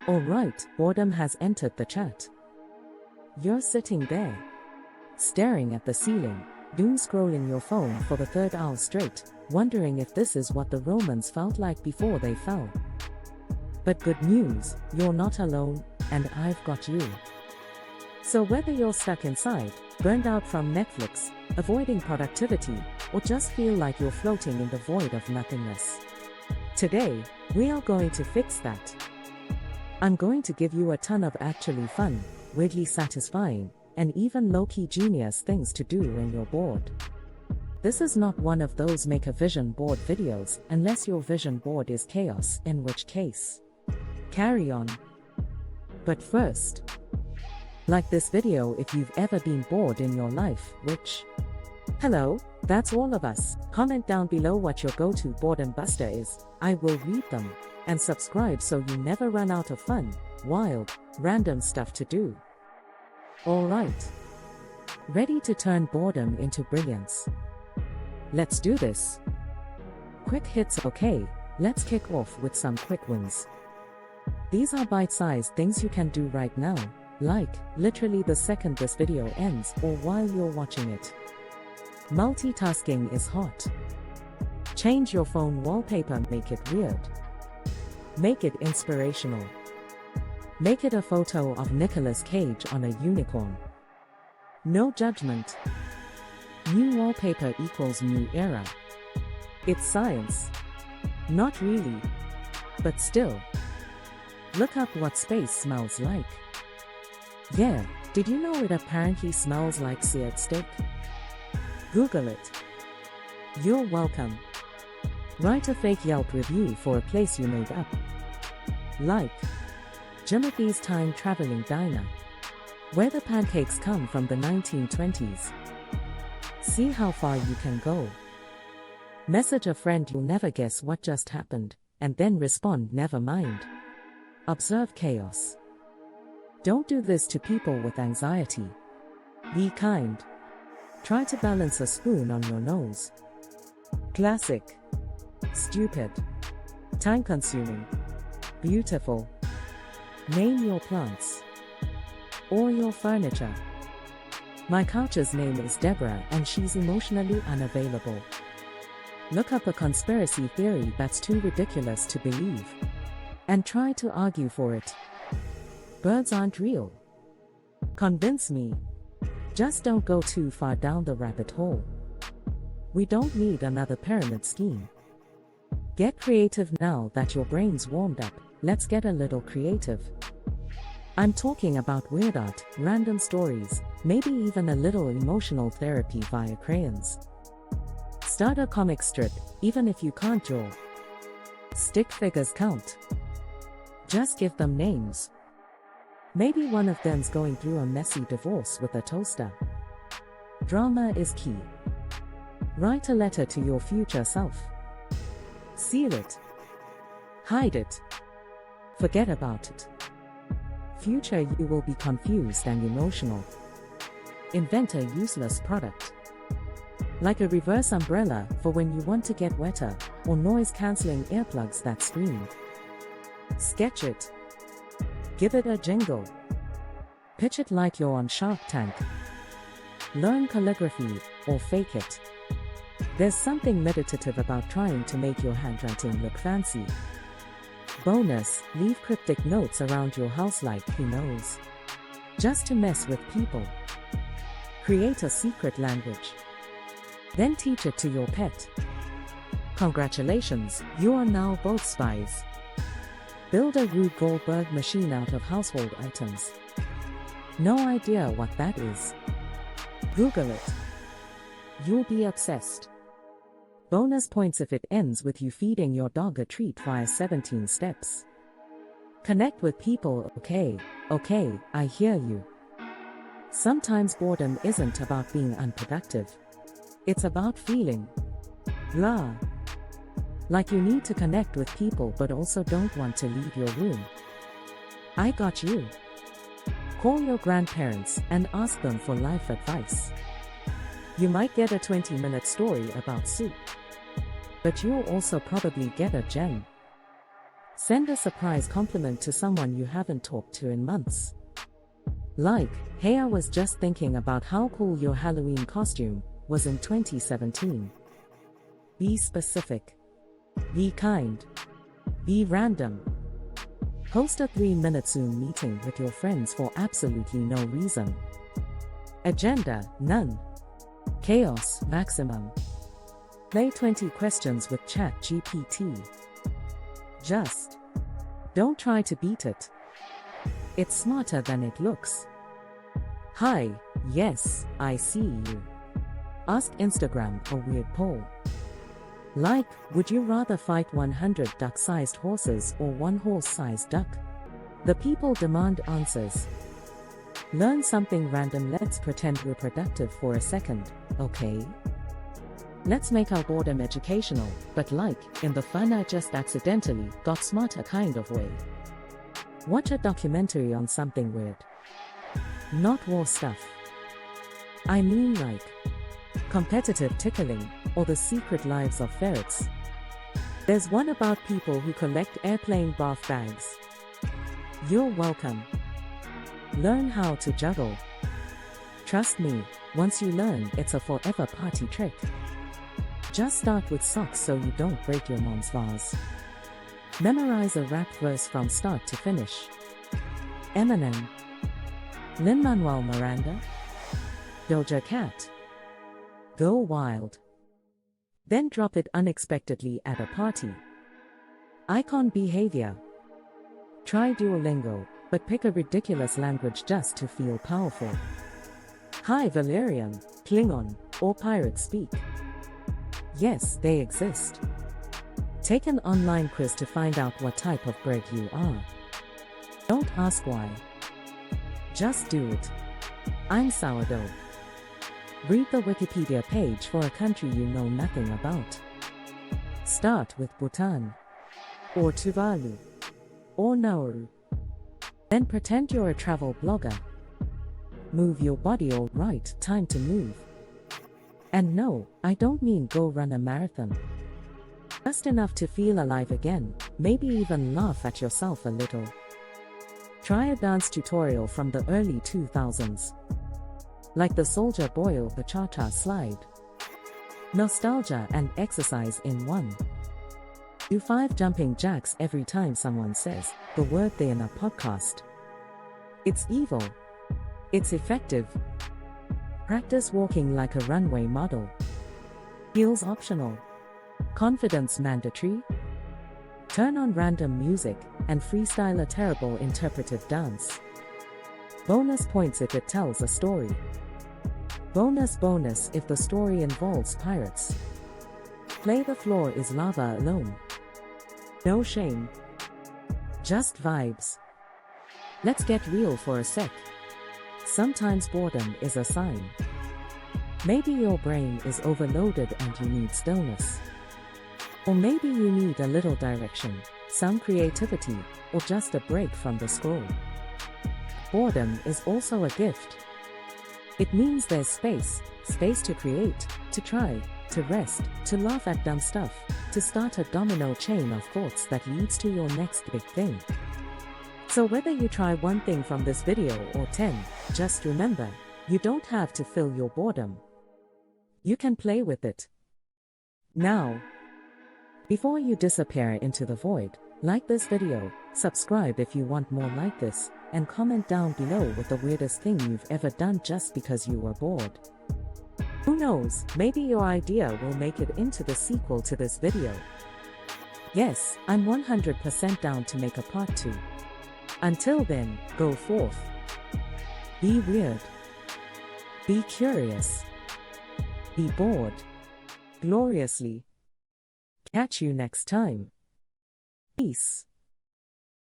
Alright, boredom has entered the chat. You're sitting there, staring at the ceiling, doom scrolling your phone for the third hour straight, wondering if this is what the Romans felt like before they fell. But good news, you're not alone, and I've got you. So whether you're stuck inside, burned out from Netflix, avoiding productivity, or just feel like you're floating in the void of nothingness, today, we are going to fix that. I'm going to give you a ton of actually fun, weirdly satisfying, and even low-key genius things to do when you're bored. This is not one of those make a vision board videos unless your vision board is chaos, in which case, carry on. But first, like this video if you've ever been bored in your life, which, hello, that's all of us. Comment down below what your go-to boredom buster is, I will read them. And subscribe so you never run out of fun, wild, random stuff to do. Alright. Ready to turn boredom into brilliance? Let's do this. Quick hits. Okay, let's kick off with some quick wins. These are bite-sized things you can do right now, like, literally the second this video ends or while you're watching it. Multitasking is hot. Change your phone wallpaper, make it weird. Make it inspirational. Make it a photo of Nicolas Cage on a unicorn. No judgment. New wallpaper equals new era. It's science. Not really. But still. Look up what space smells like. Yeah, did you know it apparently smells like seared steak? Google it. You're welcome. Write a fake Yelp review for a place you made up. Like Jimothy's Time Traveling Diner, where the pancakes come from the 1920s. See how far you can go. Message a friend you'll never guess what just happened, and then respond never mind. Observe chaos. Don't do this to people with anxiety. Be kind. Try to balance a spoon on your nose. Classic. Stupid. Time-consuming. Beautiful. Name your plants. Or your furniture. My couch's name is Deborah and she's emotionally unavailable. Look up a conspiracy theory that's too ridiculous to believe. And try to argue for it. Birds aren't real. Convince me. Just don't go too far down the rabbit hole. We don't need another pyramid scheme. Get creative now that your brain's warmed up. Let's get a little creative. I'm talking about weird art, random stories, maybe even a little emotional therapy via crayons. Start a comic strip, even if you can't draw. Stick figures count. Just give them names. Maybe one of them's going through a messy divorce with a toaster. Drama is key. Write a letter to your future self. Seal it. Hide it. Forget about it. Future you will be confused and emotional. Invent a useless product. Like a reverse umbrella for when you want to get wetter, or noise-canceling earplugs that scream. Sketch it. Give it a jingle. Pitch it like you're on Shark Tank. Learn calligraphy, or fake it. There's something meditative about trying to make your handwriting look fancy. Bonus, leave cryptic notes around your house like who knows. Just to mess with people. Create a secret language. Then teach it to your pet. Congratulations, you are now both spies. Build a Rube Goldberg machine out of household items. No idea what that is? Google it. You'll be obsessed. Bonus points if it ends with you feeding your dog a treat via 17 steps. Connect with people. Okay, I hear you. Sometimes boredom isn't about being unproductive. It's about feeling blah. Like you need to connect with people but also don't want to leave your room. I got you. Call your grandparents and ask them for life advice. You might get a 20-minute story about soup. But you'll also probably get a gem. Send a surprise compliment to someone you haven't talked to in months. Like, hey, I was just thinking about how cool your Halloween costume was in 2017. Be specific. Be kind. Be random. Host a 3-minute Zoom meeting with your friends for absolutely no reason. Agenda, none. Chaos, maximum. Play 20 questions with ChatGPT. Just don't try to beat it. It's smarter than it looks. Hi, yes, I see you. Ask Instagram a weird poll. Like, would you rather fight 100 duck-sized horses or one horse-sized duck? The people demand answers. Learn something random. Let's pretend we're productive for a second, okay? Let's make our boredom educational, but like, in the fun I just accidentally got smarter kind of way. Watch a documentary on something weird. Not war stuff. I mean like competitive tickling, or the secret lives of ferrets. There's one about people who collect airplane bath bags. You're welcome. Learn how to juggle. Trust me, once you learn, it's a forever party trick. Just start with socks so you don't break your mom's vase. Memorize a rap verse from start to finish. Eminem. Lin-Manuel Miranda. Doja Cat. Go wild. Then drop it unexpectedly at a party. Icon behavior. Try Duolingo, but pick a ridiculous language just to feel powerful. Hi Valerian, Klingon, or pirate speak. Yes, they exist. Take an online quiz to find out what type of bread you are. Don't ask why. Just do it. I'm sourdough. Read the Wikipedia page for a country you know nothing about. Start with Bhutan, or Tuvalu, or Nauru. Then pretend you're a travel blogger. Move your body all right, time to move. And no, I don't mean go run a marathon. Just enough to feel alive again, maybe even laugh at yourself a little. Try a dance tutorial from the early 2000s. Like the Soldier Boy or the Cha-Cha Slide. Nostalgia and exercise in one. Do 5 jumping jacks every time someone says the word they in a podcast. It's evil. It's effective. Practice walking like a runway model. Heels optional. Confidence mandatory. Turn on random music and freestyle a terrible interpretive dance. Bonus points if it tells a story. Bonus if the story involves pirates. Play The Floor is Lava alone. No shame. Just vibes. Let's get real for a sec. Sometimes boredom is a sign. Maybe your brain is overloaded and you need stillness. Or maybe you need a little direction, some creativity, or just a break from the scroll. Boredom is also a gift. It means there's space to create, to try, to rest, to laugh at dumb stuff, to start a domino chain of thoughts that leads to your next big thing. So whether you try one thing from this video or 10, just remember, you don't have to fill your boredom. You can play with it. Now, before you disappear into the void, like this video, subscribe if you want more like this, and comment down below with the weirdest thing you've ever done just because you were bored. Who knows, maybe your idea will make it into the sequel to this video. Yes, I'm 100% down to make a part 2. Until then, go forth. Be weird. Be curious. Be bored. Gloriously. Catch you next time. Peace.